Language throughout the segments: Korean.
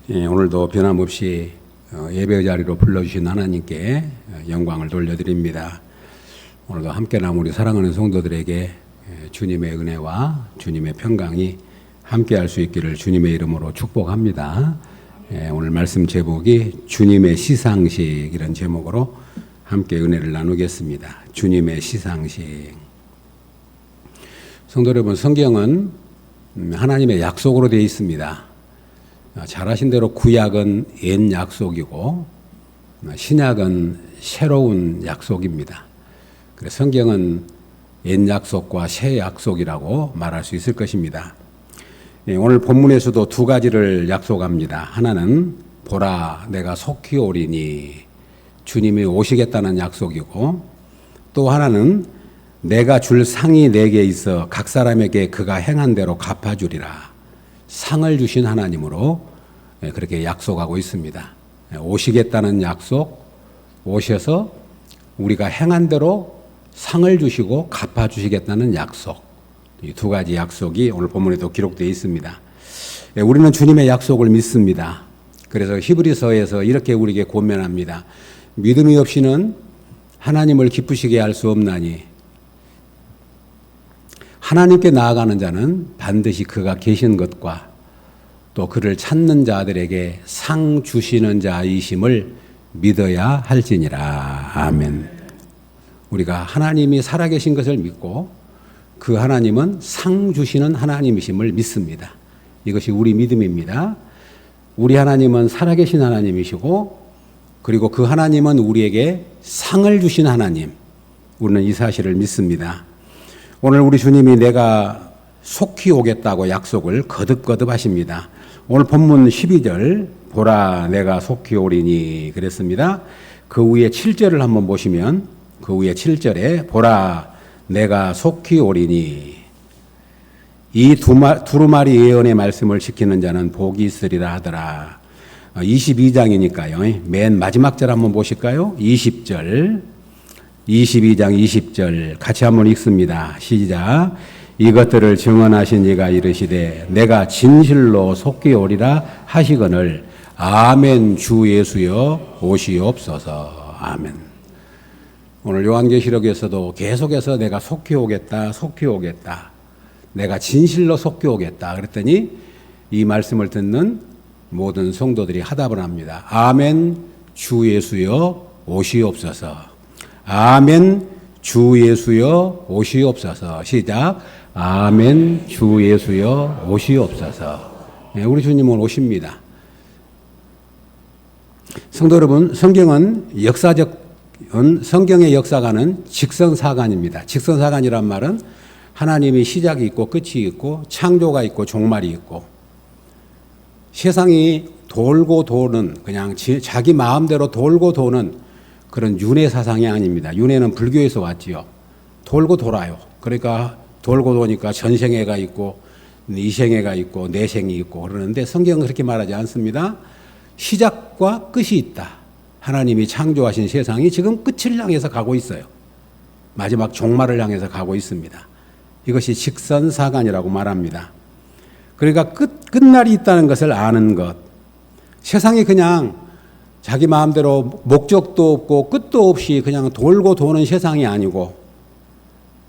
오늘도 변함없이 예배 자리로 불러주신 하나님께 영광을 돌려드립니다. 오늘도 함께남 우리 사랑하는 성도들에게 주님의 은혜와 주님의 평강이 함께할 수 있기를 주님의 이름으로 축복합니다. 오늘 말씀 제목이 주님의 시상식 이런 제목으로 함께 은혜를 나누겠습니다. 주님의 시상식. 성도 여러분, 성경은 하나님의 약속으로 되어 있습니다. 잘 아신 대로 구약은 옛 약속이고 신약은 새로운 약속입니다. 그래서 성경은 옛 약속과 새 약속이라고 말할 수 있을 것입니다. 오늘 본문에서도 두 가지를 약속합니다. 하나는 보라 내가 속히 오리니 주님이 오시겠다는 약속이고, 또 하나는 내가 줄 상이 내게 있어 각 사람에게 그가 행한 대로 갚아주리라. 상을 주신 하나님으로 그렇게 약속하고 있습니다. 오시겠다는 약속, 오셔서 우리가 행한 대로 상을 주시고 갚아주시겠다는 약속, 이 두 가지 약속이 오늘 본문에도 기록되어 있습니다. 우리는 주님의 약속을 믿습니다. 그래서 히브리서에서 이렇게 우리에게 권면합니다. 믿음이 없이는 하나님을 기쁘시게 할 수 없나니 하나님께 나아가는 자는 반드시 그가 계신 것과 또 그를 찾는 자들에게 상 주시는 자이심을 믿어야 할지니라. 아멘. 우리가 하나님이 살아계신 것을 믿고 그 하나님은 상 주시는 하나님이심을 믿습니다. 이것이 우리 믿음입니다. 우리 하나님은 살아계신 하나님이시고, 그리고 그 하나님은 우리에게 상을 주신 하나님, 우리는 이 사실을 믿습니다. 오늘 우리 주님이 내가 속히 오겠다고 약속을 거듭거듭 하십니다. 오늘 본문 12절 보라 내가 속히 오리니 그랬습니다. 그 위에 7절을 한번 보시면 그 위에 7절에 보라 내가 속히 오리니, 이 두루마리 예언의 말씀을 지키는 자는 복이 있으리라 하더라. 22장이니까요. 맨 마지막 절 한번 보실까요? 20절. 22장 20절 같이 한번 읽습니다. 시작. 이것들을 증언하신 이가 이르시되 내가 진실로 속히 오리라 하시거늘 아멘. 주 예수여 오시옵소서. 아멘. 오늘 요한계시록에서도 계속해서 내가 속히 오겠다, 속히 오겠다, 내가 진실로 속히 오겠다 그랬더니 이 말씀을 듣는 모든 성도들이 하답을 합니다. 아멘. 주 예수여 오시옵소서. 아멘. 주 예수여 오시옵소서. 시작. 아멘. 주 예수여 오시옵소서. 우리 주님은 오십니다. 성도 여러분, 성경의 역사관은 직선사관입니다. 직선사관이란 말은 하나님이 시작이 있고 끝이 있고 창조가 있고 종말이 있고, 세상이 돌고 도는, 그냥 자기 마음대로 돌고 도는 그런 윤회 사상이 아닙니다. 윤회는 불교에서 왔지요. 돌고 돌아요. 그러니까 돌고 도니까 전생애가 있고 이생애가 있고 내생이 있고 그러는데 성경은 그렇게 말하지 않습니다. 시작과 끝이 있다. 하나님이 창조하신 세상이 지금 끝을 향해서 가고 있어요. 마지막 종말을 향해서 가고 있습니다. 이것이 직선사관이라고 말합니다. 그러니까 끝날이 있다는 것을 아는 것. 세상이 그냥 자기 마음대로 목적도 없고 끝도 없이 그냥 돌고 도는 세상이 아니고,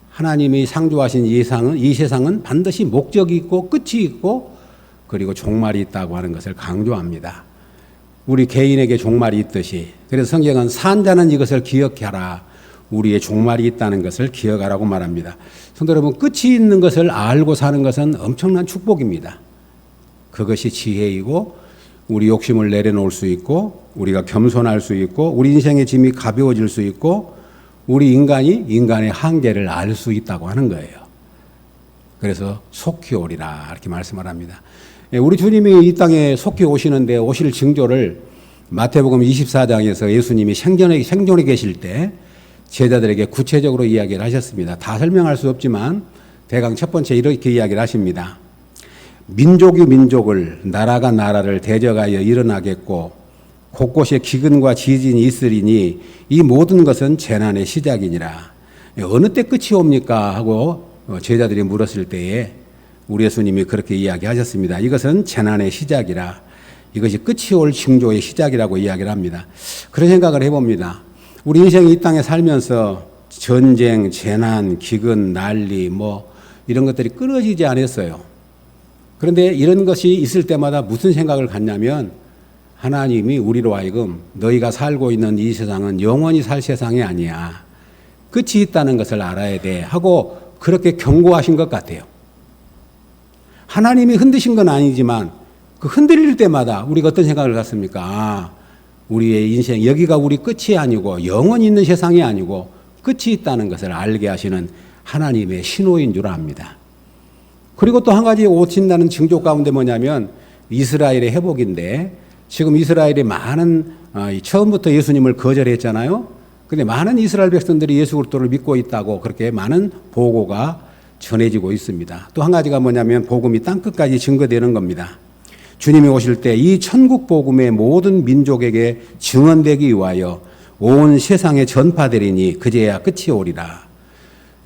하나님이 창조하신 이 세상은 반드시 목적이 있고 끝이 있고 그리고 종말이 있다고 하는 것을 강조합니다. 우리 개인에게 종말이 있듯이, 그래서 성경은 산 자는 이것을 기억하라. 우리의 종말이 있다는 것을 기억하라고 말합니다. 성도 여러분, 끝이 있는 것을 알고 사는 것은 엄청난 축복입니다. 그것이 지혜이고 우리 욕심을 내려놓을 수 있고 우리가 겸손할 수 있고 우리 인생의 짐이 가벼워질 수 있고 우리 인간의 한계를 알 수 있다고 하는 거예요. 그래서 속히 오리라 이렇게 말씀을 합니다. 우리 주님이 이 땅에 속히 오시는데 오실 징조를 마태복음 24장에서 예수님이 생존에 계실 때 제자들에게 구체적으로 이야기를 하셨습니다. 다 설명할 수 없지만 대강 첫 번째 이렇게 이야기를 하십니다. 민족이 민족을, 나라가 나라를 대적하여 일어나겠고 곳곳에 기근과 지진이 있으리니 이 모든 것은 재난의 시작이니라. 어느 때 끝이 옵니까? 하고 제자들이 물었을 때에 우리 예수님이 그렇게 이야기하셨습니다. 이것은 재난의 시작이라. 이것이 끝이 올 징조의 시작이라고 이야기를 합니다. 그런 생각을 해봅니다. 우리 인생이 이 땅에 살면서 전쟁, 재난, 기근, 난리 이런 것들이 끊어지지 않았어요. 그런데 이런 것이 있을 때마다 무슨 생각을 갖냐면 하나님이 우리로 하여금 너희가 살고 있는 이 세상은 영원히 살 세상이 아니야. 끝이 있다는 것을 알아야 돼 하고 그렇게 경고하신 것 같아요. 하나님이 흔드신 건 아니지만 그 흔들릴 때마다 우리가 어떤 생각을 갖습니까? 우리의 인생 여기가 우리 끝이 아니고 영원히 있는 세상이 아니고 끝이 있다는 것을 알게 하시는 하나님의 신호인 줄 압니다. 그리고 또 한 가지 오신다는 징조 가운데 뭐냐면 이스라엘의 회복인데 지금 이스라엘이 많은 처음부터 예수님을 거절했잖아요. 근데 많은 이스라엘 백성들이 예수 그리스도를 믿고 있다고 그렇게 많은 보고가 전해지고 있습니다. 또 한 가지가 뭐냐면 복음이 땅끝까지 증거되는 겁니다. 주님이 오실 때 이 천국 복음의 모든 민족에게 증언되기 위하여 온 세상에 전파되리니 그제야 끝이 오리라.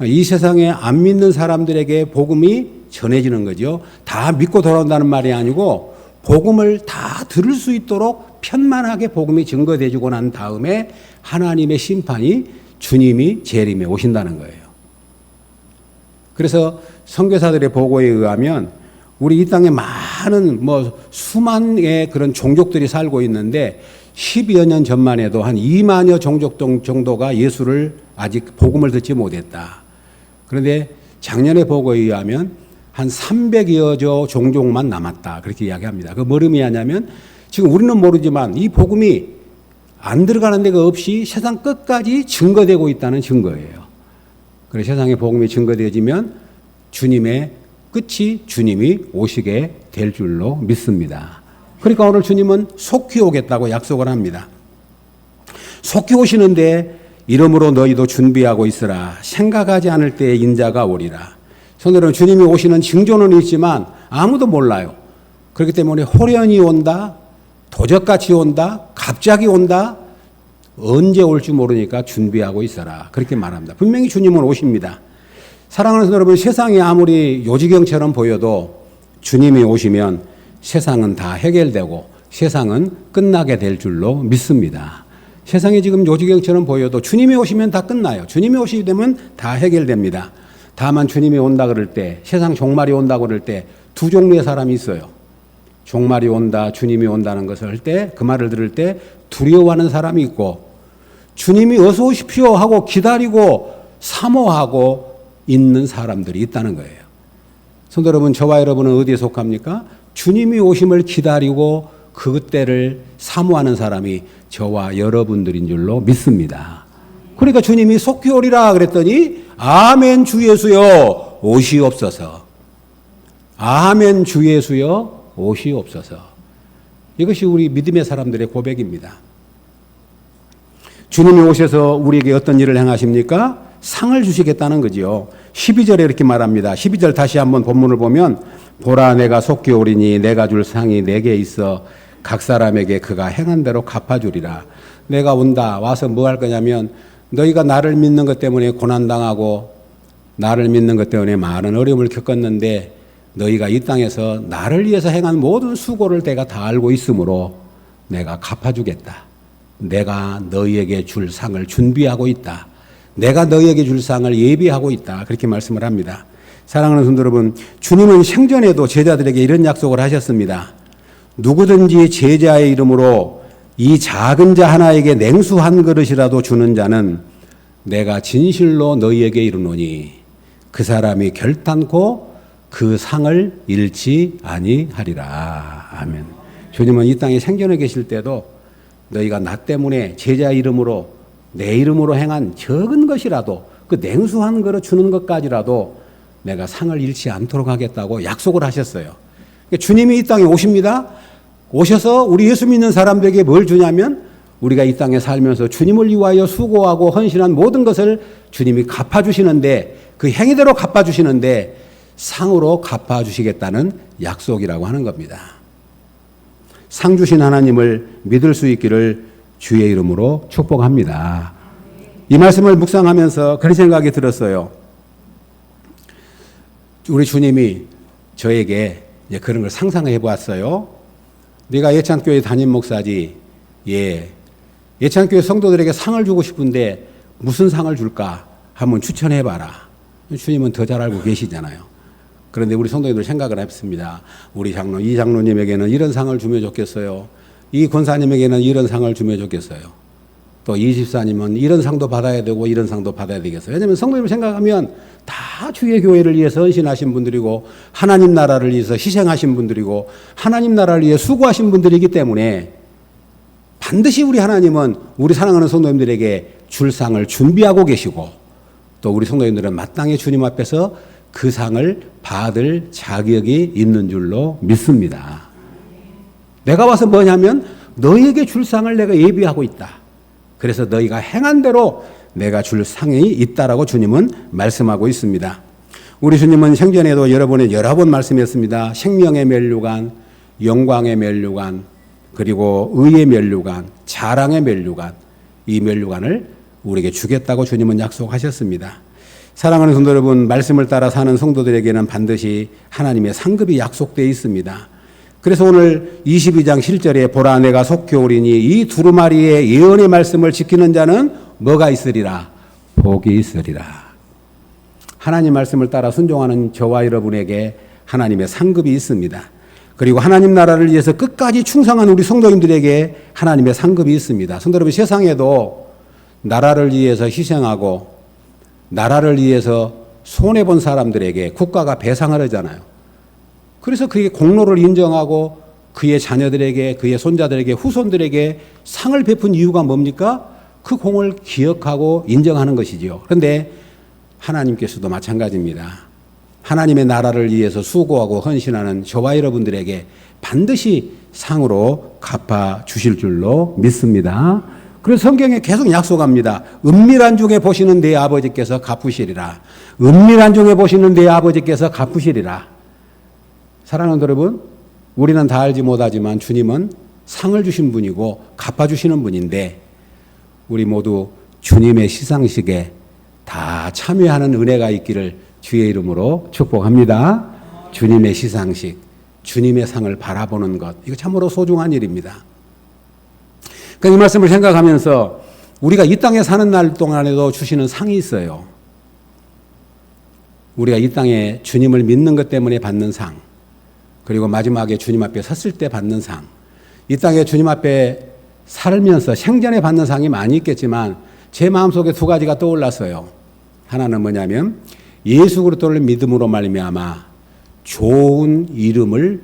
이 세상에 안 믿는 사람들에게 복음이 전해지는 거죠. 다 믿고 돌아온다는 말이 아니고 복음을 다 들을 수 있도록 편만하게 복음이 증거되지고 난 다음에 하나님의 심판이 주님이 재림에 오신다는 거예요. 그래서 선교사들의 보고에 의하면 우리 이 땅에 많은 수만의 그런 종족들이 살고 있는데 10여 년 전만 해도 한 2만여 종족 정도가 예수를 아직 복음을 듣지 못했다. 그런데 작년의 보고에 의하면 한 300여 종족만 남았다. 그렇게 이야기합니다. 그 뭘 의미하냐면 지금 우리는 모르지만 이 복음이 안 들어가는 데가 없이 세상 끝까지 증거되고 있다는 증거예요. 그래서 세상에 복음이 증거되어지면 주님의 끝이 주님이 오시게 될 줄로 믿습니다. 그러니까 오늘 주님은 속히 오겠다고 약속을 합니다. 속히 오시는데 이러므로 너희도 준비하고 있으라. 생각하지 않을 때에 인자가 오리라. 손으로는 주님이 오시는 징조는 있지만 아무도 몰라요. 그렇기 때문에 호련히 온다, 도적같이 온다, 갑자기 온다, 언제 올지 모르니까 준비하고 있어라. 그렇게 말합니다. 분명히 주님은 오십니다. 사랑하는 성도 여러분, 세상이 아무리 요지경처럼 보여도 주님이 오시면 세상은 다 해결되고 세상은 끝나게 될 줄로 믿습니다. 세상이 지금 요지경처럼 보여도 주님이 오시면 다 끝나요. 주님이 오시게 되면 다 해결됩니다. 다만 주님이 온다 그럴 때, 세상 종말이 온다 그럴 때 두 종류의 사람이 있어요. 종말이 온다, 주님이 온다는 것을 할 때, 그 말을 들을 때 두려워하는 사람이 있고 주님이 어서 오십시오 하고 기다리고 사모하고 있는 사람들이 있다는 거예요. 성도 여러분, 저와 여러분은 어디에 속합니까? 주님이 오심을 기다리고 그때를 사모하는 사람이 저와 여러분들인 줄로 믿습니다. 그러니까 주님이 속히 오리라 그랬더니 아멘 주 예수여 오시옵소서. 아멘 주 예수여 오시옵소서. 이것이 우리 믿음의 사람들의 고백입니다. 주님이 오셔서 우리에게 어떤 일을 행하십니까? 상을 주시겠다는 거지요. 12절에 이렇게 말합니다. 12절 다시 한번 본문을 보면 보라 내가 속히 오리니 내가 줄 상이 내게 있어 각 사람에게 그가 행한 대로 갚아주리라. 내가 온다. 와서 뭐 할 거냐면 너희가 나를 믿는 것 때문에 고난당하고 나를 믿는 것 때문에 많은 어려움을 겪었는데 너희가 이 땅에서 나를 위해서 행한 모든 수고를 내가 다 알고 있으므로 내가 갚아주겠다. 내가 너희에게 줄 상을 준비하고 있다. 내가 너희에게 줄 상을 예비하고 있다. 그렇게 말씀을 합니다. 사랑하는 성도 여러분, 주님은 생전에도 제자들에게 이런 약속을 하셨습니다. 누구든지 제자의 이름으로 이 작은 자 하나에게 냉수 한 그릇이라도 주는 자는 내가 진실로 너희에게 이르노니 그 사람이 결단코 그 상을 잃지 아니하리라. 아멘. 주님은 이 땅에 생전에 계실 때도 너희가 나 때문에 제자 이름으로 내 이름으로 행한 적은 것이라도 그 냉수 한 그릇 주는 것까지라도 내가 상을 잃지 않도록 하겠다고 약속을 하셨어요. 주님이 이 땅에 오십니다. 오셔서 우리 예수 믿는 사람들에게 뭘 주냐면 우리가 이 땅에 살면서 주님을 위하여 수고하고 헌신한 모든 것을 주님이 갚아주시는데 그 행위대로 갚아주시는데 상으로 갚아주시겠다는 약속이라고 하는 겁니다. 상 주신 하나님을 믿을 수 있기를 주의 이름으로 축복합니다. 이 말씀을 묵상하면서 그런 생각이 들었어요. 우리 주님이 저에게 그런 걸 상상해 보았어요. 네가 예찬교회 담임 목사지. 예. 예찬교회 성도들에게 상을 주고 싶은데 무슨 상을 줄까? 한번 추천해봐라. 주님은 더 잘 알고 계시잖아요. 그런데 우리 성도님들 생각을 해봤습니다. 우리 장로, 이 장로님에게는 이런 상을 주면 좋겠어요. 이 권사님에게는 이런 상을 주면 좋겠어요. 또 이 집사님은 이런 상도 받아야 되고 이런 상도 받아야 되겠어요. 왜냐하면 성도님을 생각하면 다 주의 교회를 위해서 헌신하신 분들이고 하나님 나라를 위해서 희생하신 분들이고 하나님 나라를 위해 수고하신 분들이기 때문에 반드시 우리 하나님은 우리 사랑하는 성도님들에게 줄 상을 준비하고 계시고 또 우리 성도님들은 마땅히 주님 앞에서 그 상을 받을 자격이 있는 줄로 믿습니다. 내가 와서 뭐냐면 너희에게 줄 상을 내가 예비하고 있다. 그래서 너희가 행한 대로 내가 줄 상이 있다라고 주님은 말씀하고 있습니다. 우리 주님은 생전에도 여러 번 말씀했습니다. 생명의 면류관, 영광의 면류관, 그리고 의의 면류관, 자랑의 면류관, 이 면류관을 우리에게 주겠다고 주님은 약속하셨습니다. 사랑하는 성도 여러분, 말씀을 따라 사는 성도들에게는 반드시 하나님의 상급이 약속되어 있습니다. 그래서 오늘 22장 7절에 보라 내가 속히 오리니 이 두루마리의 예언의 말씀을 지키는 자는 뭐가 있으리라? 복이 있으리라. 하나님 말씀을 따라 순종하는 저와 여러분에게 하나님의 상급이 있습니다. 그리고 하나님 나라를 위해서 끝까지 충성한 우리 성도님들에게 하나님의 상급이 있습니다. 성도 여러분, 세상에도 나라를 위해서 희생하고 나라를 위해서 손해본 사람들에게 국가가 배상을 하잖아요. 그래서 그의 공로를 인정하고 그의 자녀들에게, 그의 손자들에게, 후손들에게 상을 베푼 이유가 뭡니까? 그 공을 기억하고 인정하는 것이지요. 그런데 하나님께서도 마찬가지입니다. 하나님의 나라를 위해서 수고하고 헌신하는 저와 여러분들에게 반드시 상으로 갚아 주실 줄로 믿습니다. 그래서 성경에 계속 약속합니다. 은밀한 중에 보시는 내 아버지께서 갚으시리라. 은밀한 중에 보시는 내 아버지께서 갚으시리라. 사랑하는 여러분, 우리는 다 알지 못하지만 주님은 상을 주신 분이고 갚아주시는 분인데 우리 모두 주님의 시상식에 다 참여하는 은혜가 있기를 주의 이름으로 축복합니다. 주님의 시상식, 주님의 상을 바라보는 것, 이거 참으로 소중한 일입니다. 이 말씀을 생각하면서 우리가 이 땅에 사는 날 동안에도 주시는 상이 있어요. 우리가 이 땅에 주님을 믿는 것 때문에 받는 상, 그리고 마지막에 주님 앞에 섰을 때 받는 상. 이 땅에 주님 앞에 살면서 생전에 받는 상이 많이 있겠지만 제 마음속에 두 가지가 떠올랐어요. 하나는 뭐냐면 예수 그리스도를 믿음으로 말미암아 좋은 이름을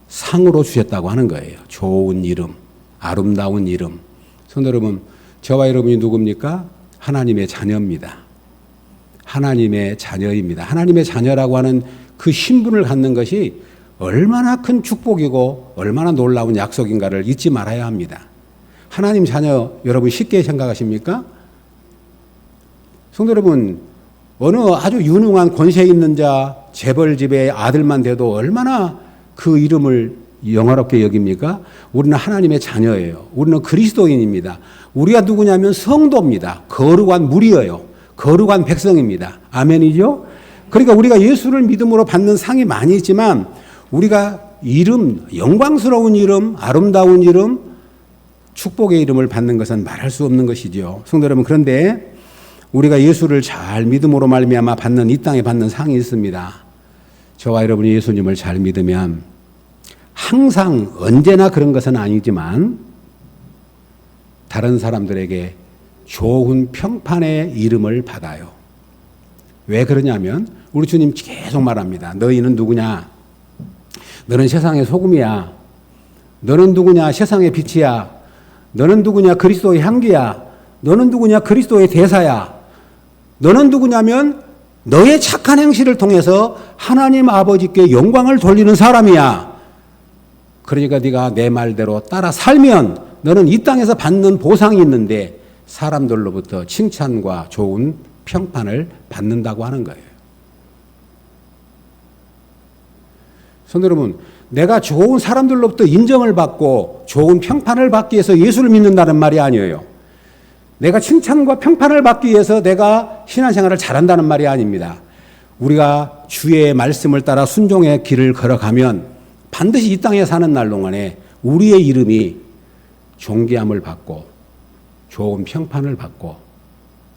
상으로 주셨다고 하는 거예요. 좋은 이름, 아름다운 이름. 성도 여러분, 저와 여러분이 누굽니까? 하나님의 자녀입니다. 하나님의 자녀입니다. 하나님의 자녀라고 하는 그 신분을 갖는 것이 얼마나 큰 축복이고 얼마나 놀라운 약속인가를 잊지 말아야 합니다. 하나님 자녀 여러분 쉽게 생각하십니까? 성도 여러분, 어느 아주 유능한 권세 있는 자, 재벌집의 아들만 돼도 얼마나 그 이름을 영화롭게 여깁니까? 우리는 하나님의 자녀예요. 우리는 그리스도인입니다. 우리가 누구냐면 성도입니다. 거룩한 무리예요. 거룩한 백성입니다. 아멘이죠? 그러니까 우리가 예수를 믿음으로 받는 상이 많이 있지만 우리가 이름, 영광스러운 이름, 아름다운 이름, 축복의 이름을 받는 것은 말할 수 없는 것이죠. 성도 여러분, 그런데 우리가 예수를 잘 믿음으로 말미암아 받는 이 땅에 받는 상이 있습니다. 저와 여러분이 예수님을 잘 믿으면 항상 언제나 그런 것은 아니지만 다른 사람들에게 좋은 평판의 이름을 받아요. 왜 그러냐면 우리 주님 계속 말합니다. 너희는 누구냐? 너는 세상의 소금이야. 너는 누구냐? 세상의 빛이야. 너는 누구냐? 그리스도의 향기야. 너는 누구냐? 그리스도의 대사야. 너는 누구냐면 너의 착한 행실을 통해서 하나님 아버지께 영광을 돌리는 사람이야. 그러니까 네가 내 말대로 따라 살면 너는 이 땅에서 받는 보상이 있는데 사람들로부터 칭찬과 좋은 평판을 받는다고 하는 거예요. 성도 여러분, 내가 좋은 사람들로부터 인정을 받고 좋은 평판을 받기 위해서 예수를 믿는다는 말이 아니에요. 내가 칭찬과 평판을 받기 위해서 내가 신앙생활을 잘한다는 말이 아닙니다. 우리가 주의 말씀을 따라 순종의 길을 걸어가면 반드시 이 땅에 사는 날 동안에 우리의 이름이 존귀함을 받고 좋은 평판을 받고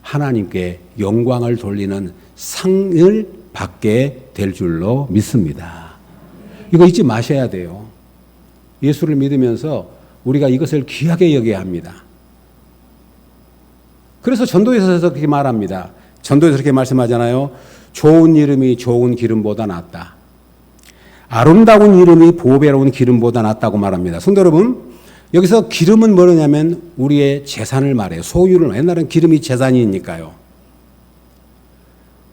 하나님께 영광을 돌리는 상을 받게 될 줄로 믿습니다. 이거 잊지 마셔야 돼요. 예수를 믿으면서 우리가 이것을 귀하게 여겨야 합니다. 그래서 전도에서 그렇게 말합니다. 전도에서 그렇게 말씀하잖아요. 좋은 이름이 좋은 기름보다 낫다. 아름다운 이름이 보배로운 기름보다 낫다고 말합니다. 성도 여러분, 여기서 기름은 뭐냐면 우리의 재산을 말해요. 소유를. 옛날엔 기름이 재산이니까요.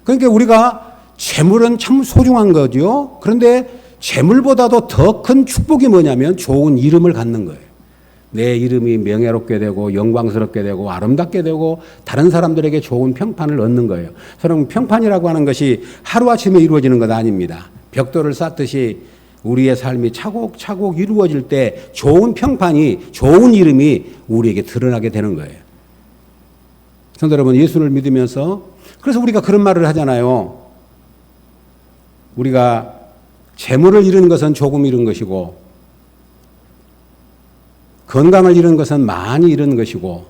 그러니까 우리가 재물은 참 소중한 거죠. 그런데 재물보다도 더 큰 축복이 뭐냐면 좋은 이름을 갖는 거예요. 내 이름이 명예롭게 되고 영광스럽게 되고 아름답게 되고 다른 사람들에게 좋은 평판을 얻는 거예요. 저는 평판이라고 하는 것이 하루아침에 이루어지는 것 아닙니다. 벽돌을 쌓듯이 우리의 삶이 차곡차곡 이루어질 때 좋은 평판이, 좋은 이름이 우리에게 드러나게 되는 거예요. 성도 여러분, 예수를 믿으면서 그래서 우리가 그런 말을 하잖아요. 우리가 재물을 잃은 것은 조금 잃은 것이고 건강을 잃은 것은 많이 잃은 것이고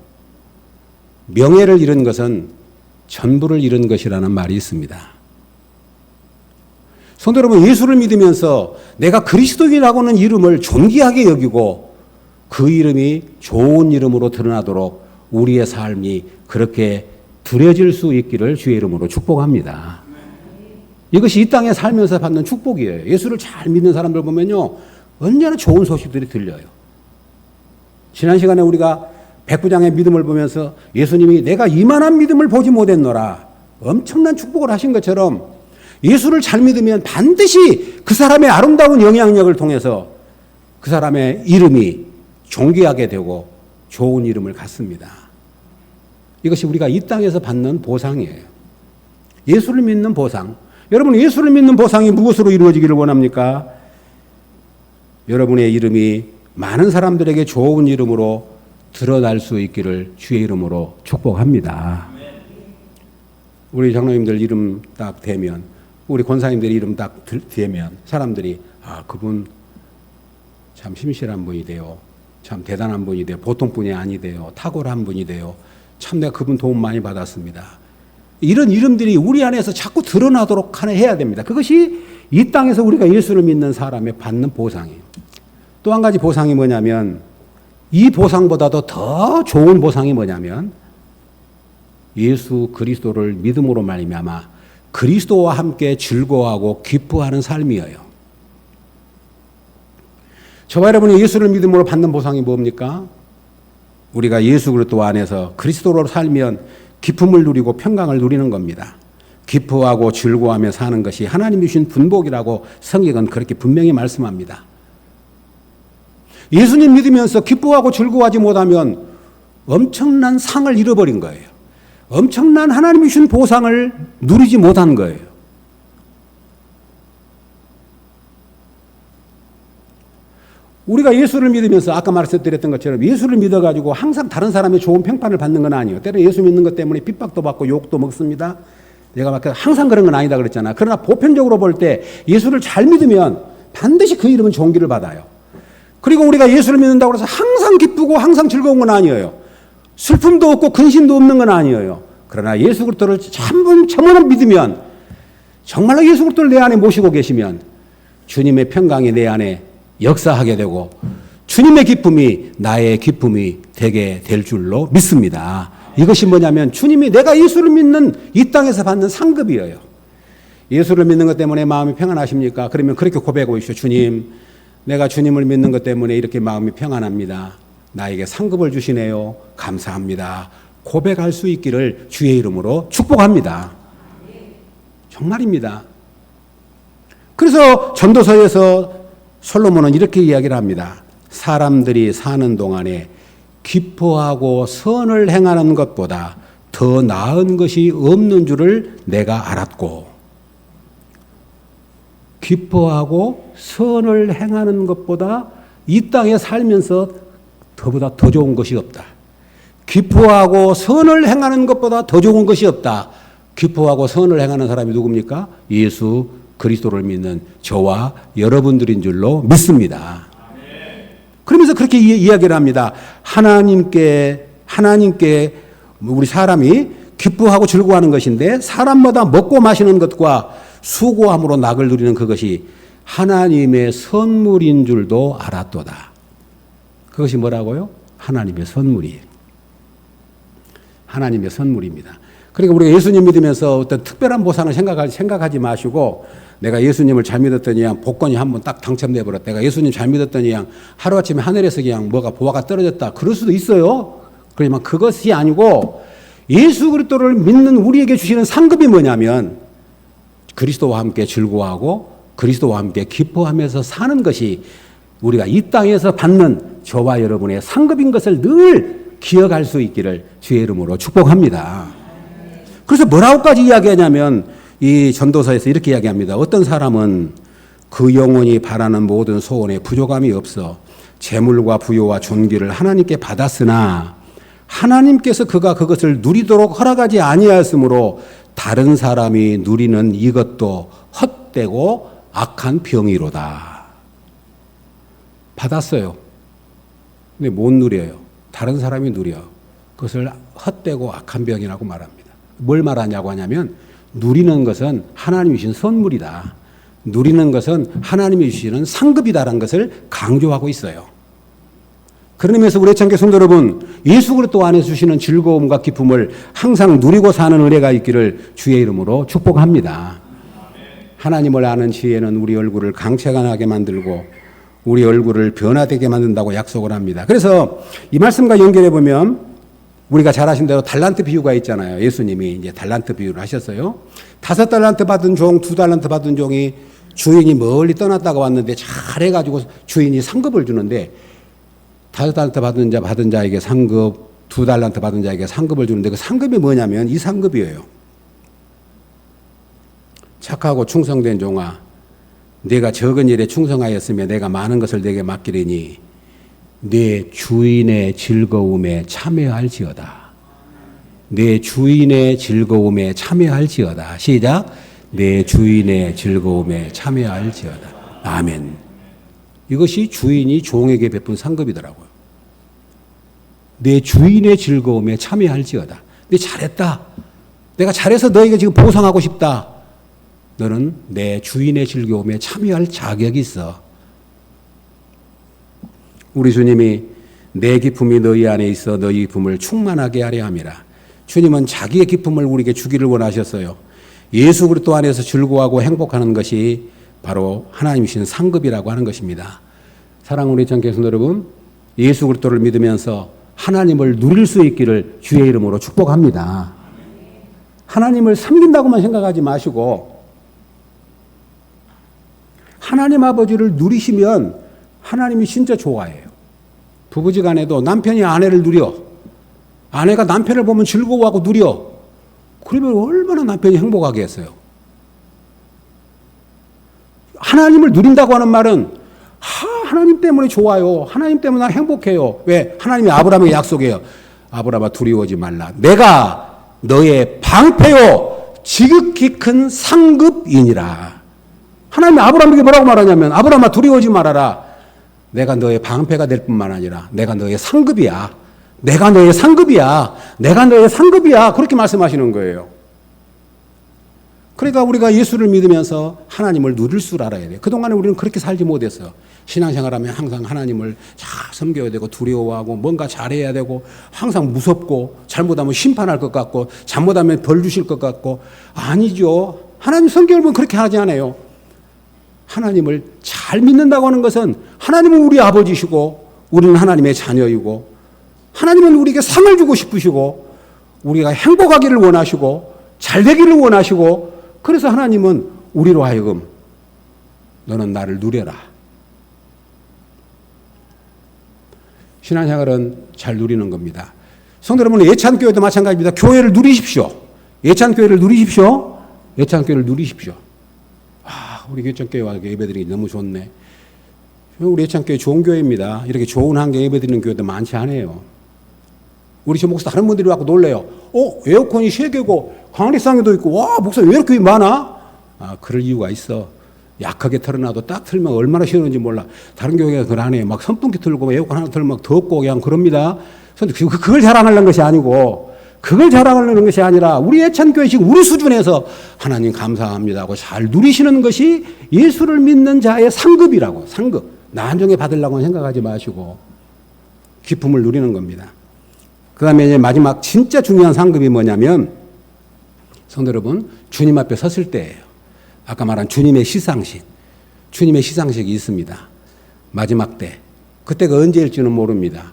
명예를 잃은 것은 전부를 잃은 것이라는 말이 있습니다. 성도 여러분, 예수를 믿으면서 내가 그리스도인이라고는 이름을 존귀하게 여기고 그 이름이 좋은 이름으로 드러나도록 우리의 삶이 그렇게 드려질 수 있기를 주의 이름으로 축복합니다. 이것이 이 땅에 살면서 받는 축복이에요. 예수를 잘 믿는 사람들 보면요, 언제나 좋은 소식들이 들려요. 지난 시간에 우리가 백부장의 믿음을 보면서 예수님이 내가 이만한 믿음을 보지 못했노라 엄청난 축복을 하신 것처럼 예수를 잘 믿으면 반드시 그 사람의 아름다운 영향력을 통해서 그 사람의 이름이 존귀하게 되고 좋은 이름을 갖습니다. 이것이 우리가 이 땅에서 받는 보상이에요. 예수를 믿는 보상. 여러분, 예수를 믿는 보상이 무엇으로 이루어지기를 원합니까? 여러분의 이름이 많은 사람들에게 좋은 이름으로 드러날 수 있기를 주의 이름으로 축복합니다. 우리 장로님들 이름 딱 대면, 우리 권사님들 이름 딱 대면 사람들이 그분 참 신실한 분이 돼요. 참 대단한 분이 돼요. 보통 분이 아니돼요. 탁월한 분이 돼요. 참 내가 그분 도움 많이 받았습니다. 이런 이름들이 우리 안에서 자꾸 드러나도록 해야 됩니다. 그것이 이 땅에서 우리가 예수를 믿는 사람의 받는 보상이에요. 또 한 가지 보상이 뭐냐면, 이 보상보다도 더 좋은 보상이 뭐냐면 예수 그리스도를 믿음으로 말미암아 그리스도와 함께 즐거워하고 기뻐하는 삶이에요. 저와 여러분이 예수를 믿음으로 받는 보상이 뭡니까? 우리가 예수 그리스도 안에서 그리스도로 살면 기쁨을 누리고 평강을 누리는 겁니다. 기뻐하고 즐거워하며 사는 것이 하나님이 주신 분복이라고 성경은 그렇게 분명히 말씀합니다. 예수님 믿으면서 기뻐하고 즐거워하지 못하면 엄청난 상을 잃어버린 거예요. 엄청난 하나님이 주신 보상을 누리지 못한 거예요. 우리가 예수를 믿으면서 아까 말씀드렸던 것처럼 예수를 믿어가지고 항상 다른 사람의 좋은 평판을 받는 건 아니에요. 때로 예수 믿는 것 때문에 핍박도 받고 욕도 먹습니다. 내가 막 항상 그런 건 아니다 그랬잖아. 그러나 보편적으로 볼 때 예수를 잘 믿으면 반드시 그 이름은 존귀를 받아요. 그리고 우리가 예수를 믿는다고 해서 항상 기쁘고 항상 즐거운 건 아니에요. 슬픔도 없고 근심도 없는 건 아니에요. 그러나 예수 그리스도를 참으로 믿으면, 정말로 예수 그리스도를 내 안에 모시고 계시면 주님의 평강이 내 안에 역사하게 되고 주님의 기쁨이 나의 기쁨이 되게 될 줄로 믿습니다. 이것이 뭐냐면 주님이 내가 예수를 믿는 이 땅에서 받는 상급이에요. 예수를 믿는 것 때문에 마음이 평안하십니까? 그러면 그렇게 고백하고 있죠. 주님, 내가 주님을 믿는 것 때문에 이렇게 마음이 평안합니다. 나에게 상급을 주시네요. 감사합니다. 고백할 수 있기를 주의 이름으로 축복합니다. 정말입니다. 그래서 전도서에서 솔로몬은 이렇게 이야기를 합니다. 사람들이 사는 동안에 기뻐하고 선을 행하는 것보다 더 나은 것이 없는 줄을 내가 알았고, 기뻐하고 선을 행하는 것보다 이 땅에 살면서 더보다 더 좋은 것이 없다. 기뻐하고 선을 행하는 것보다 더 좋은 것이 없다. 기뻐하고 선을 행하는 사람이 누굽니까? 예수 그리스도를 믿는 저와 여러분들인 줄로 믿습니다. 그러면서 그렇게 이야기를 합니다. 하나님께 우리 사람이 기뻐하고 즐거워하는 것인데 사람마다 먹고 마시는 것과 수고함으로 낙을 누리는 그것이 하나님의 선물인 줄도 알았도다. 그것이 뭐라고요? 하나님의 선물이에요. 하나님의 선물입니다. 그러니까 우리가 예수님 믿으면서 어떤 특별한 보상을 생각하지 마시고 내가 예수님을 잘 믿었더니 복권이 한번 딱 당첨돼 버렸다. 내가 예수님 잘 믿었더니 하루아침에 하늘에서 그냥 보화가 떨어졌다. 그럴 수도 있어요. 그렇지만 그것이 아니고 예수 그리스도를 믿는 우리에게 주시는 상급이 뭐냐면 그리스도와 함께 즐거워하고 그리스도와 함께 기뻐하면서 사는 것이 우리가 이 땅에서 받는 저와 여러분의 상급인 것을 늘 기억할 수 있기를 주의 이름으로 축복합니다. 그래서 뭐라고까지 이야기하냐면 이 전도서에서 이렇게 이야기합니다. 어떤 사람은 그 영혼이 바라는 모든 소원에 부족함이 없어 재물과 부요와 존귀를 하나님께 받았으나 하나님께서 그가 그것을 누리도록 허락하지 아니하였으므로 다른 사람이 누리는 이것도 헛되고 악한 병이로다. 받았어요. 근데 못 누려요. 다른 사람이 누려. 그것을 헛되고 악한 병이라고 말합니다. 뭘 말하냐고 하냐면 누리는 것은 하나님이 주신 선물이다. 누리는 것은 하나님이 주시는 상급이다라는 것을 강조하고 있어요. 그런 의미에서 우리 애청계 성도 여러분, 예수 그리스도 안에서 주시는 즐거움과 기쁨을 항상 누리고 사는 은혜가 있기를 주의 이름으로 축복합니다. 하나님을 아는 지혜는 우리 얼굴을 강채간하게 만들고 우리 얼굴을 변화되게 만든다고 약속을 합니다. 그래서 이 말씀과 연결해 보면 우리가 잘 아신 대로 달란트 비유가 있잖아요. 예수님이 이제 달란트 비유를 하셨어요. 5달란트 받은 종, 2달란트 받은 종이 주인이 멀리 떠났다가 왔는데 잘해가지고 주인이 상급을 주는데 5달란트 받은 자에게 상급, 2달란트 받은 자에게 상급을 주는데 그 상급이 뭐냐면 이 상급이에요. 착하고 충성된 종아, 내가 적은 일에 충성하였으며 내가 많은 것을 내게 맡기리니 내 주인의 즐거움에 참여할지어다. 내 주인의 즐거움에 참여할지어다. 시작. 내 주인의 즐거움에 참여할지어다. 아멘. 이것이 주인이 종에게 베푼 상급이더라고요. 내 주인의 즐거움에 참여할지어다. 내 잘했다. 내가 잘해서 너에게 지금 보상하고 싶다. 너는 내 주인의 즐거움에 참여할 자격이 있어. 우리 주님이 내 기쁨이 너희 안에 있어 너희 기쁨을 충만하게 하려 함이라. 주님은 자기의 기쁨을 우리에게 주기를 원하셨어요. 예수 그리스도 안에서 즐거워하고 행복하는 것이 바로 하나님이 주신 상급이라고 하는 것입니다. 사랑하는 우리 청교회 성도 여러분, 예수 그리스도를 믿으면서 하나님을 누릴 수 있기를 주의 이름으로 축복합니다. 하나님을 섬긴다고만 생각하지 마시고 하나님 아버지를 누리시면 하나님이 진짜 좋아해요. 부부지간에도 남편이 아내를 누려, 아내가 남편을 보면 즐거워하고 누려. 그러면 얼마나 남편이 행복하겠어요. 하나님을 누린다고 하는 말은 하나님 때문에 좋아요. 하나님 때문에 난 행복해요. 왜? 하나님이 아브라함에게 약속해요. 아브라함아 두려워하지 말라. 내가 너의 방패요 지극히 큰 상급이니라. 하나님이 아브라함에게 뭐라고 말하냐면 아브라함아 두려워하지 말아라. 내가 너의 방패가 될 뿐만 아니라 내가 너의 상급이야. 내가 너의 상급이야. 내가 너의 상급이야. 그렇게 말씀하시는 거예요. 그러니까 우리가 예수를 믿으면서 하나님을 누릴 줄 알아야 돼요. 그동안에 우리는 그렇게 살지 못했어요. 신앙생활하면 항상 하나님을 잘 섬겨야 되고 두려워하고 뭔가 잘해야 되고 항상 무섭고 잘못하면 심판할 것 같고 잘못하면 벌 주실 것 같고 아니죠. 하나님 성경을 보면 그렇게 하지 않아요. 하나님을 잘 믿는다고 하는 것은 하나님은 우리 아버지시고 우리는 하나님의 자녀이고 하나님은 우리에게 상을 주고 싶으시고 우리가 행복하기를 원하시고 잘 되기를 원하시고 그래서 하나님은 우리로 하여금 너는 나를 누려라. 신앙생활은 잘 누리는 겁니다. 성도 여러분, 예찬교회도 마찬가지입니다. 교회를 누리십시오. 예찬교회를 누리십시오. 예찬교회를 누리십시오. 우리 예찬교회 와서 예배드리기 너무 좋네. 우리 예찬교회 좋은 교회입니다. 이렇게 좋은 환경에 예배드리는 교회도 많지 않아요. 우리 저 목사 다른 분들이 와서 놀래요. 에어컨이 3개고 강리상에도 있고 와 목사 왜 이렇게 많아? 그럴 이유가 있어. 약하게 틀어놔도 딱 틀면 얼마나 시원한지 몰라. 다른 교회가 그걸 안 해요. 막 선풍기 틀고 에어컨 하나 틀면 막 덥고 그냥 그럽니다. 그런데 그걸 자랑하려는 것이 아니고, 그걸 자랑하려는 것이 아니라 우리 애찬교회식 우리 수준에서 하나님 감사합니다 하고 잘 누리시는 것이 예수를 믿는 자의 상급이라고. 상급. 나중에 받으려고 생각하지 마시고 기쁨을 누리는 겁니다. 그 다음에 이제 마지막 진짜 중요한 상급이 뭐냐면, 성도 여러분, 주님 앞에 섰을 때예요. 아까 말한 주님의 시상식. 주님의 시상식이 있습니다. 마지막 때. 그때가 언제일지는 모릅니다.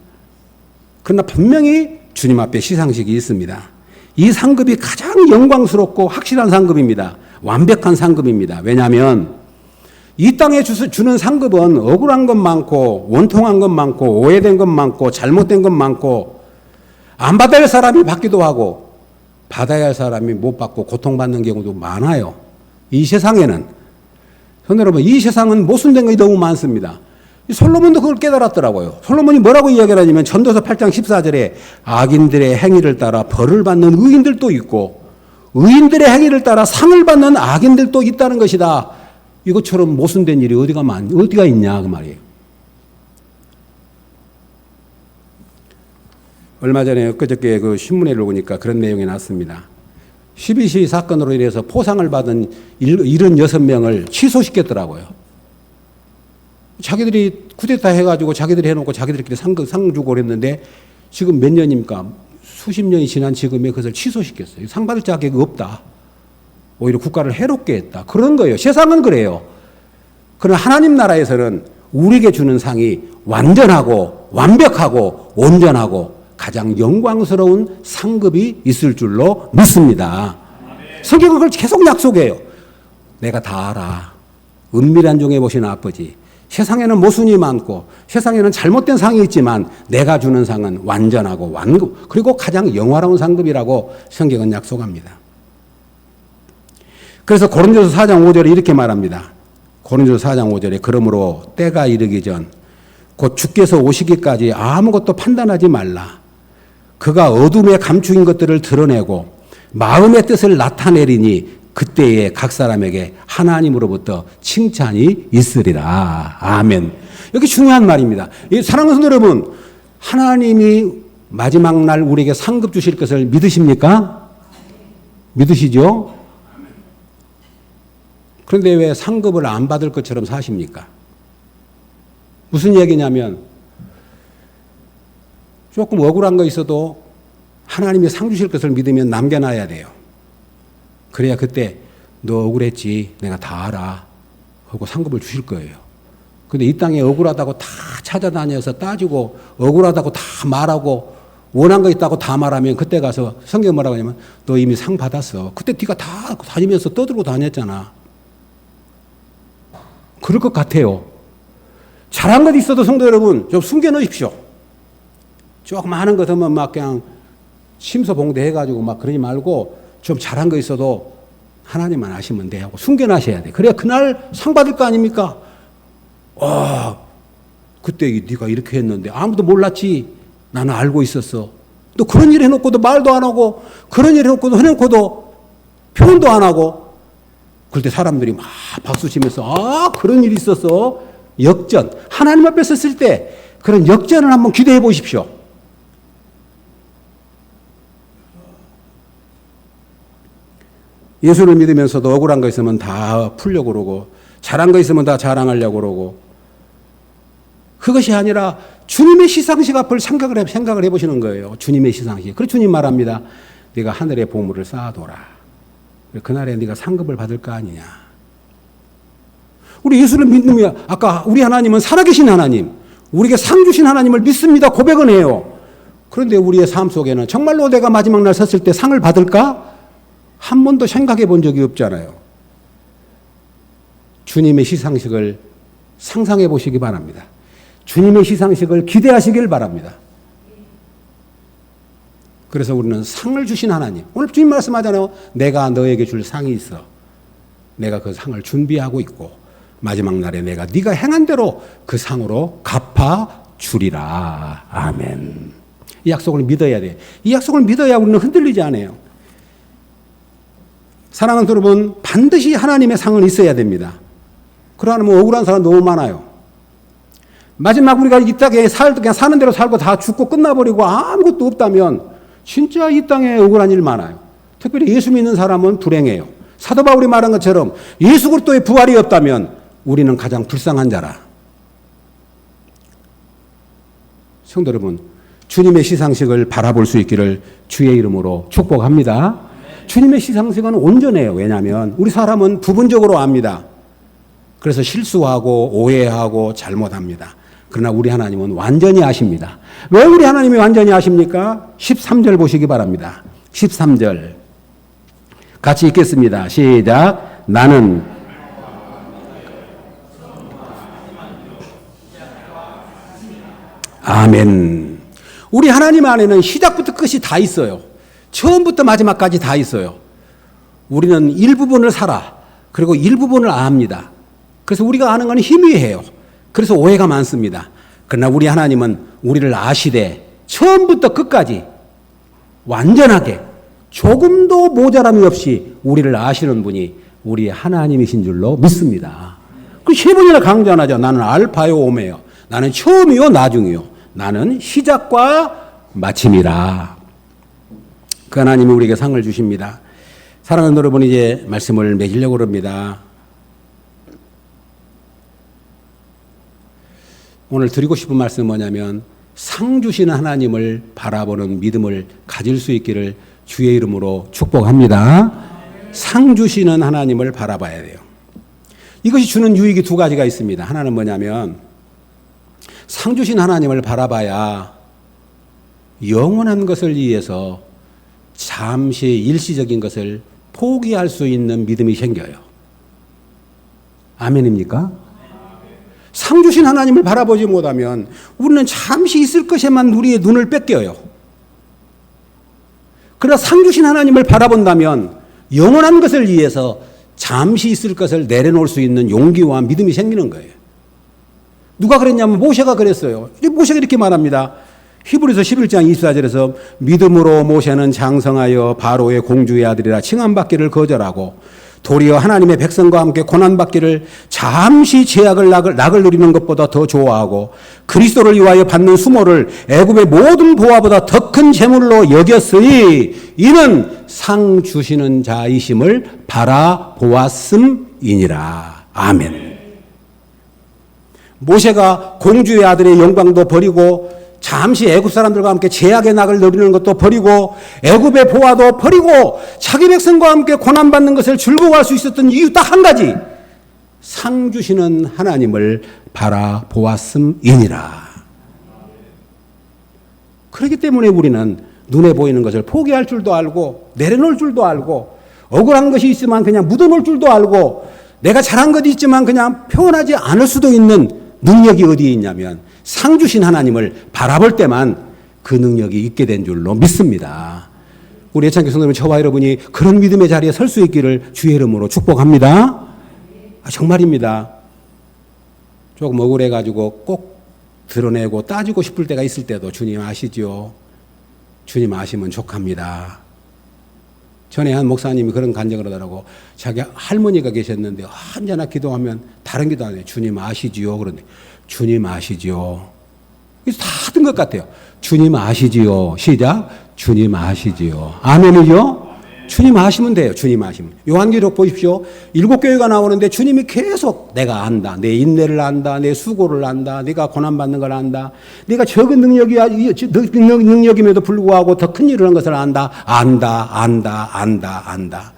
그러나 분명히 주님 앞에 시상식이 있습니다. 이 상급이 가장 영광스럽고 확실한 상급입니다. 완벽한 상급입니다. 왜냐하면 이 땅에 주는 상급은 억울한 것 많고 원통한 것 많고 오해된 것 많고 잘못된 것 많고 안 받아야 할 사람이 받기도 하고 받아야 할 사람이 못 받고 고통받는 경우도 많아요. 이 세상에는. 성도 여러분, 이 세상은 모순된 것이 너무 많습니다. 솔로몬도 그걸 깨달았더라고요. 솔로몬이 뭐라고 이야기를 하냐면 전도서 8장 14절에 악인들의 행위를 따라 벌을 받는 의인들도 있고 의인들의 행위를 따라 상을 받는 악인들도 있다는 것이다. 이것처럼 모순된 일이 어디가 있냐 그 말이에요. 얼마 전에 엊그저께 그 신문에 보니까 그런 내용이 났습니다. 12시 사건으로 인해서 포상을 받은 76명을 취소시켰더라고요. 자기들이 쿠데타 해가지고 자기들이 해놓고 자기들끼리 상 주고 그랬는데 지금 몇 년입니까? 수십 년이 지난 지금에 그것을 취소시켰어요. 상 받을 자격이 없다. 오히려 국가를 해롭게 했다. 그런 거예요. 세상은 그래요. 그러나 하나님 나라에서는 우리에게 주는 상이 완전하고 완벽하고 온전하고 가장 영광스러운 상급이 있을 줄로 믿습니다. 성경은 그걸 계속 약속해요. 내가 다 알아. 은밀한 중에 보시는 아버지. 세상에는 모순이 많고 세상에는 잘못된 상이 있지만 내가 주는 상은 완전하고 완급 그리고 가장 영화로운 상급이라고 성경은 약속합니다. 그래서 고린도서 4장 5절에 이렇게 말합니다. 고린도서 4장 5절에 그러므로 때가 이르기 전 곧 주께서 오시기까지 아무것도 판단하지 말라. 그가 어둠에 감추인 것들을 드러내고 마음의 뜻을 나타내리니 그때에 각 사람에게 하나님으로부터 칭찬이 있으리라. 아멘. 여기 중요한 말입니다. 사랑하는 성도 여러분, 하나님이 마지막 날 우리에게 상급 주실 것을 믿으십니까? 믿으시죠? 그런데 왜 상급을 안 받을 것처럼 사십니까? 무슨 얘기냐면 조금 억울한 거 있어도 하나님이 상 주실 것을 믿으면 남겨놔야 돼요. 그래야 그때 너 억울했지 내가 다 알아 하고 상급을 주실 거예요. 근데 이 땅에 억울하다고 다 찾아다녀서 따지고 억울하다고 다 말하고 원한 거 있다고 다 말하면 그때 가서 성경 뭐라고 하냐면 너 이미 상 받았어. 그때 네가 다 다니면서 떠들고 다녔잖아. 그럴 것 같아요. 잘한 것 있어도 성도 여러분 좀 숨겨놓으십시오. 조금 많은 것 하면 막 그냥 심서봉대 해가지고 막 그러지 말고 좀 잘한 거 있어도 하나님만 아시면 돼 하고 숨겨놔셔야 돼. 그래야 그날 상 받을 거 아닙니까? 그때 네가 이렇게 했는데 아무도 몰랐지. 나는 알고 있었어. 또 그런 일 해놓고도 말도 안 하고 그런 일 해놓고도 표현도 안 하고 그럴 때 사람들이 막 박수 치면서 그런 일이 있었어. 역전. 하나님 앞에 섰을 때 그런 역전을 한번 기대해 보십시오. 예수를 믿으면서도 억울한 거 있으면 다 풀려고 그러고 잘한 거 있으면 다 자랑하려고 그러고 그것이 아니라 주님의 시상식 앞을 생각을 해보시는 거예요. 주님의 시상식. 그래서 주님 말합니다. 네가 하늘의 보물을 쌓아둬라. 그날에 네가 상급을 받을 거 아니냐. 우리 예수를 믿으면 아까 우리 하나님은 살아계신 하나님, 우리에게 상 주신 하나님을 믿습니다. 고백은 해요. 그런데 우리의 삶 속에는 정말로 내가 마지막 날 섰을 때 상을 받을까? 한 번도 생각해 본 적이 없잖아요. 주님의 시상식을 상상해 보시기 바랍니다. 주님의 시상식을 기대하시길 바랍니다. 그래서 우리는 상을 주신 하나님. 오늘 주님 말씀하잖아요. 내가 너에게 줄 상이 있어. 내가 그 상을 준비하고 있고 마지막 날에 내가 네가 행한 대로 그 상으로 갚아주리라. 아멘. 이 약속을 믿어야 돼. 이 약속을 믿어야 우리는 흔들리지 않아요. 사랑하는 여러분, 반드시 하나님의 상은 있어야 됩니다. 그러면 억울한 사람 너무 많아요. 마지막 우리가 이 땅에 그냥 사는 대로 살고 다 죽고 끝나버리고 아무것도 없다면 진짜 이 땅에 억울한 일 많아요. 특별히 예수 믿는 사람은 불행해요. 사도 바울이 말한 것처럼 예수 그리스도의 부활이 없다면 우리는 가장 불쌍한 자라. 성도 여러분, 주님의 시상식을 바라볼 수 있기를 주의 이름으로 축복합니다. 주님의 시상식은 온전해요. 왜냐하면 우리 사람은 부분적으로 압니다. 그래서 실수하고 오해하고 잘못합니다. 그러나 우리 하나님은 완전히 아십니다. 왜 우리 하나님이 완전히 아십니까? 13절 보시기 바랍니다. 13절 같이 읽겠습니다. 시작. 나는 아멘. 우리 하나님 안에는 시작부터 끝이 다 있어요. 처음부터 마지막까지 다 있어요. 우리는 일부분을 살아. 그리고 일부분을 압니다. 그래서 우리가 아는 건 희미해요. 그래서 오해가 많습니다. 그러나 우리 하나님은 우리를 아시되 처음부터 끝까지 완전하게 조금도 모자람이 없이 우리를 아시는 분이 우리 하나님이신 줄로 믿습니다. 그 세 번이나 강조하죠. 나는 알파요 오메요. 나는 처음이요 나중이요. 나는 시작과 마침이라. 그 하나님이 우리에게 상을 주십니다. 사랑하는 여러분, 이제 말씀을 맺으려고 합니다. 오늘 드리고 싶은 말씀은 뭐냐면 상 주시는 하나님을 바라보는 믿음을 가질 수 있기를 주의 이름으로 축복합니다. 상 주시는 하나님을 바라봐야 돼요. 이것이 주는 유익이 두 가지가 있습니다. 하나는 뭐냐면 상 주신 하나님을 바라봐야 영원한 것을 위해서 잠시 일시적인 것을 포기할 수 있는 믿음이 생겨요. 아멘입니까? 상 주신 하나님을 바라보지 못하면 우리는 잠시 있을 것에만 우리의 눈을 뺏겨요. 그러나 상 주신 하나님을 바라본다면 영원한 것을 위해서 잠시 있을 것을 내려놓을 수 있는 용기와 믿음이 생기는 거예요. 누가 그랬냐면 모세가 그랬어요. 모세가 이렇게 말합니다. 히브리서 11장 24절에서 믿음으로 모세는 장성하여 바로의 공주의 아들이라 칭함받기를 거절하고 도리어 하나님의 백성과 함께 고난받기를 잠시 제약을 낙을 누리는 것보다 더 좋아하고 그리스도를 위하여 받는 수모를 애굽의 모든 보화보다 더 큰 재물로 여겼으니 이는 상 주시는 자이심을 바라보았음이니라. 아멘. 모세가 공주의 아들의 영광도 버리고 잠시 애굽 사람들과 함께 제약의 낙을 누리는 것도 버리고 애굽의 보화도 버리고 자기 백성과 함께 고난받는 것을 즐거워할 수 있었던 이유 딱 한 가지. 상 주시는 하나님을 바라보았음이니라. 그렇기 때문에 우리는 눈에 보이는 것을 포기할 줄도 알고 내려놓을 줄도 알고 억울한 것이 있으면 그냥 묻어놓을 줄도 알고 내가 잘한 것이 있지만 그냥 표현하지 않을 수도 있는 능력이 어디에 있냐면 상 주신 하나님을 바라볼 때만 그 능력이 있게 된 줄로 믿습니다. 우리 애창교 성도님, 저와 여러분이 그런 믿음의 자리에 설 수 있기를 주의 이름으로 축복합니다. 정말입니다. 조금 억울해가지고 꼭 드러내고 따지고 싶을 때가 있을 때도 주님 아시죠? 주님 아시면 족합니다. 전에 한 목사님이 그런 간증을 하더라고. 자기 할머니가 계셨는데 언제나 기도하면 다른 기도 안 해요. 주님 아시지요? 그런데 주님 아시지요? 그래서 다 하던 것 같아요. 주님 아시지요? 시작. 주님 아시지요? 아멘이죠? 주님 아시면 돼요. 주님 아시면. 요한계시록 보십시오. 7교회가 나오는데 주님이 계속 내가 안다. 내 인내를 안다. 내 수고를 안다. 네가 고난받는 걸 안다. 네가 적은 능력임에도 불구하고 더 큰 일을 한 것을 안다. 안다.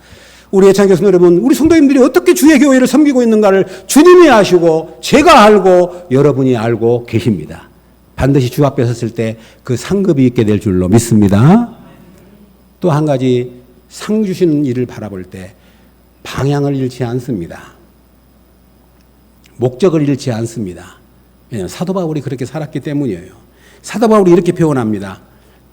우리 애창교 성도 여러분, 우리 성도님들이 어떻게 주의 교회를 섬기고 있는가를 주님이 아시고 제가 알고 여러분이 알고 계십니다. 반드시 주 앞에 섰을 때 그 상급이 있게 될 줄로 믿습니다. 또 한 가지, 상 주시는 일을 바라볼 때 방향을 잃지 않습니다. 목적을 잃지 않습니다. 왜냐하면 사도 바울이 그렇게 살았기 때문이에요. 사도 바울이 이렇게 표현합니다.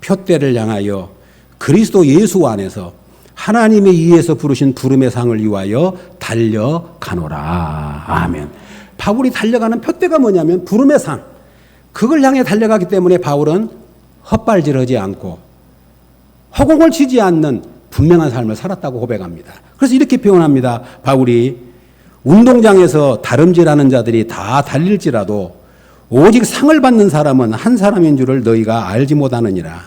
표대를 향하여 그리스도 예수 안에서 하나님의 이에서 부르신 부름의 상을 위하여 달려가노라. 아멘. 바울이 달려가는 표대가 뭐냐면 부름의 상. 그걸 향해 달려가기 때문에 바울은 헛발질하지 않고 허공을 치지 않는 분명한 삶을 살았다고 고백합니다. 그래서 이렇게 표현합니다. 바울이 운동장에서 다름질하는 자들이 다 달릴지라도 오직 상을 받는 사람은 한 사람인 줄을 너희가 알지 못하느니라.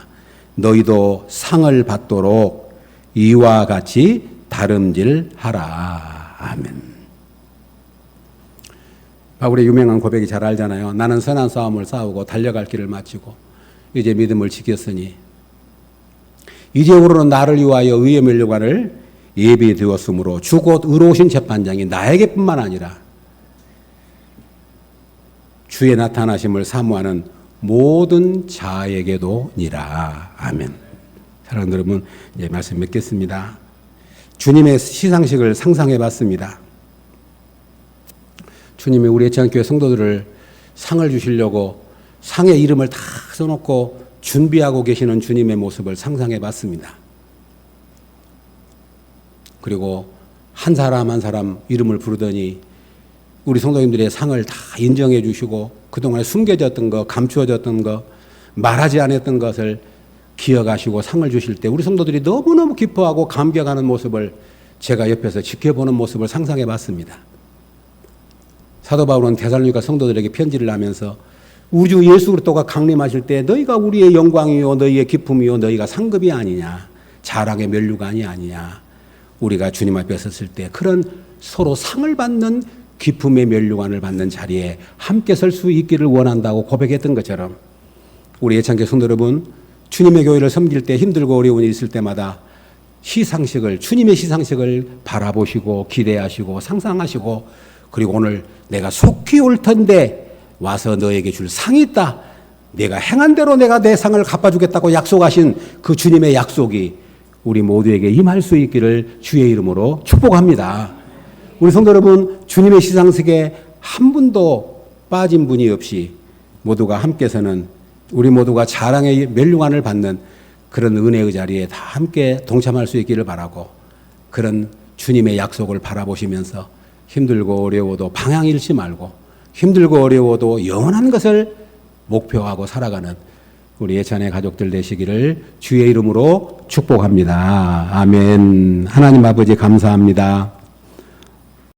너희도 상을 받도록 이와 같이 다름질하라. 아멘. 바울의 유명한 고백이 잘 알잖아요. 나는 선한 싸움을 싸우고 달려갈 길을 마치고 이제 믿음을 지켰으니 이제후로는 나를 위하여 의의 면류관을 예비해 두었으므로 주 곧 의로우신 재판장이 나에게뿐만 아니라 주의 나타나심을 사모하는 모든 자에게도니라. 아멘. 사랑하는 여러분, 이제 말씀 맺겠습니다. 주님의 시상식을 상상해 봤습니다. 주님이 우리 예찬교회 성도들을 상을 주시려고 상의 이름을 다 써놓고 준비하고 계시는 주님의 모습을 상상해 봤습니다. 그리고 한 사람 한 사람 이름을 부르더니 우리 성도님들의 상을 다 인정해 주시고 그동안에 숨겨졌던 거, 감추어졌던 거, 말하지 않았던 것을 기억하시고 상을 주실 때 우리 성도들이 너무너무 기뻐하고 감격하는 모습을 제가 옆에서 지켜보는 모습을 상상해 봤습니다. 사도 바울은 데살로니가 성도들에게 편지를 하면서 우주 예수 그리스도가 강림하실 때 너희가 우리의 영광이요 너희의 기쁨이요 너희가 상급이 아니냐, 자랑의 면류관이 아니냐, 우리가 주님 앞에 섰을 때 그런 서로 상을 받는 기쁨의 면류관을 받는 자리에 함께 설 수 있기를 원한다고 고백했던 것처럼 우리 예찬교회 성도 여러분, 주님의 교회를 섬길 때 힘들고 어려운 일이 있을 때마다 시상식을, 주님의 시상식을 바라보시고 기대하시고 상상하시고, 그리고 오늘 내가 속히 올 텐데 와서 너에게 줄 상이 있다, 내가 행한 대로 내가 내 상을 갚아주겠다고 약속하신 그 주님의 약속이 우리 모두에게 임할 수 있기를 주의 이름으로 축복합니다. 우리 성도 여러분, 주님의 시상식에 한 분도 빠진 분이 없이 모두가 함께 서는, 우리 모두가 자랑의 면류관을 받는 그런 은혜의 자리에 다 함께 동참할 수 있기를 바라고, 그런 주님의 약속을 바라보시면서 힘들고 어려워도 방향 잃지 말고 힘들고 어려워도 영원한 것을 목표하고 살아가는 우리 예찬의 가족들 되시기를 주의 이름으로 축복합니다. 아멘. 하나님 아버지 감사합니다.